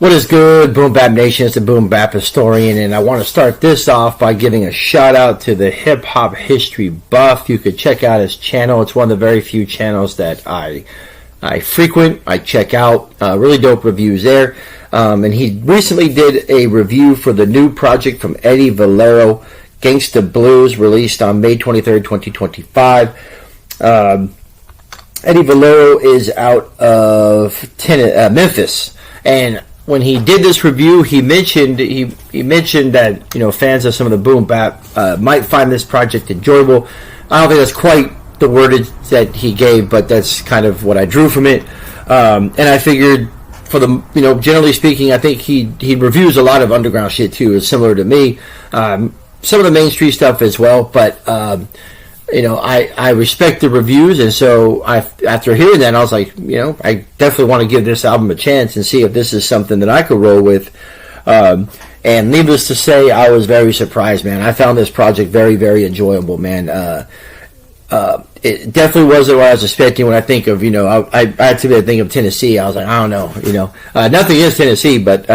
What is good, Boom Bap Nation? It's the Boom Bap Historian, and I want to start this off by giving a shout out to the hip hop history buff. You could check out his channel. It's one of the very few channels that I frequent. I check out really dope reviews there. And he recently did a review for the new project from Eddie Valero, Gangsta Blues, released on May 23rd, 2025. Eddie Valero is out of Memphis, and when he did this review, he mentioned that fans of some of the boom bap might find this project enjoyable. I don't think that's quite the wordage that he gave, but that's kind of what I drew from it. And I figured, for the generally speaking, I think he reviews a lot of underground shit too. It's similar to me, some of the mainstream stuff as well, but. I respect the reviews, and so after hearing that, I was like, I definitely want to give this album a chance and see if this is something that I could roll with. And needless to say, I was very surprised, man. I found this project very, very enjoyable, man. It definitely wasn't what I was expecting when I think of, I had to think of Tennessee. I was like, I don't know, nothing against Tennessee, but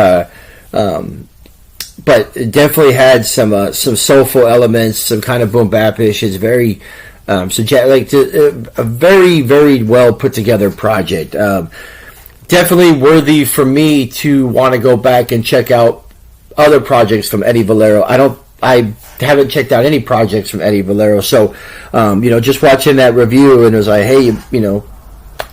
it definitely had some soulful elements, some kind of boom bap-ish. It's very a very, very well put together project. Definitely worthy for me to want to go back and check out other projects from Eddie Valero. I haven't checked out any projects from Eddie Valero, so just watching that review, and it was like, hey,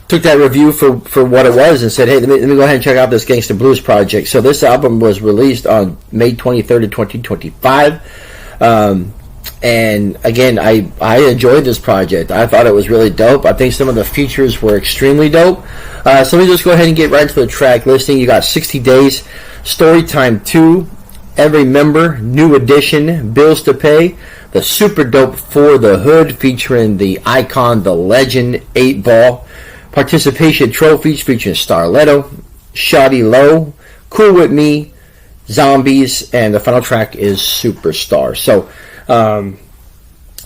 took that review for what it was and said, hey, let me go ahead and check out this Gangsta Blues project. So this album was released on May 23rd of 2025. And again, I enjoyed this project. I thought it was really dope. I think some of the features were extremely dope. So let me just go ahead and get right into the track listing. You got 60 Days, Storytime 2, Every Member, New Edition, Bills to Pay, the super dope For the Hood featuring the icon, the legend, 8 Ball, Participation Trophies featuring Starletto, Shoddy Low, Cool With Me, Zombies, and the final track is Superstar. So,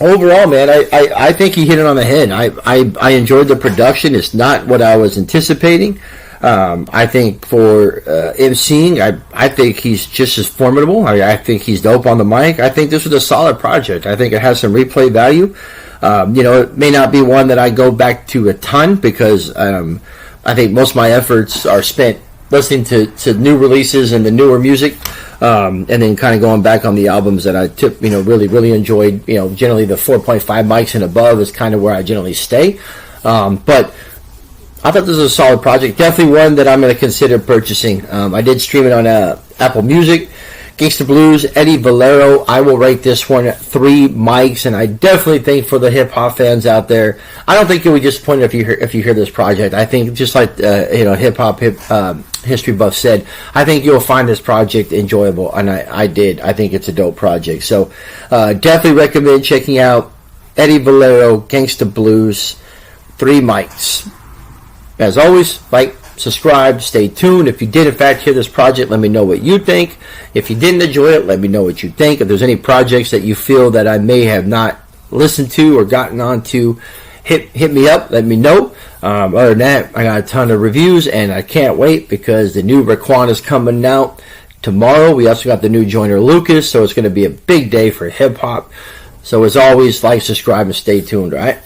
overall, man, I think he hit it on the head. I enjoyed the production. It's not what I was anticipating. I think for MCing, I think he's just as formidable. I think he's dope on the mic. I think this was a solid project. I think it has some replay value. It may not be one that I go back to a ton because I think most of my efforts are spent listening to new releases and the newer music, and then kind of going back on the albums that I really enjoyed. Generally the 4.5 mics and above is kind of where I generally stay. But I thought this was a solid project. Definitely one that I'm going to consider purchasing. I did stream it on Apple Music. Gangsta Blues, Eddie Valero. I will rate this one 3 mics, and I definitely think for the hip hop fans out there, I don't think you'll be disappointed if you hear this project. I think just like hip hop history buff said, I think you'll find this project enjoyable, and I did. I think it's a dope project. So definitely recommend checking out Eddie Valero, Gangsta Blues, 3 mics. As always, like, subscribe, stay tuned. If you did in fact hear this project, let me know what you think. If you didn't enjoy it, let me know what you think. If there's any projects that you feel that I may have not listened to or gotten onto, hit me up, let me know. Other than that, I got a ton of reviews, and I can't wait because the new Raekwon is coming out tomorrow. We also got the new Joyner Lucas, so it's going to be a big day for hip hop. So as always, like, subscribe, and stay tuned, all right?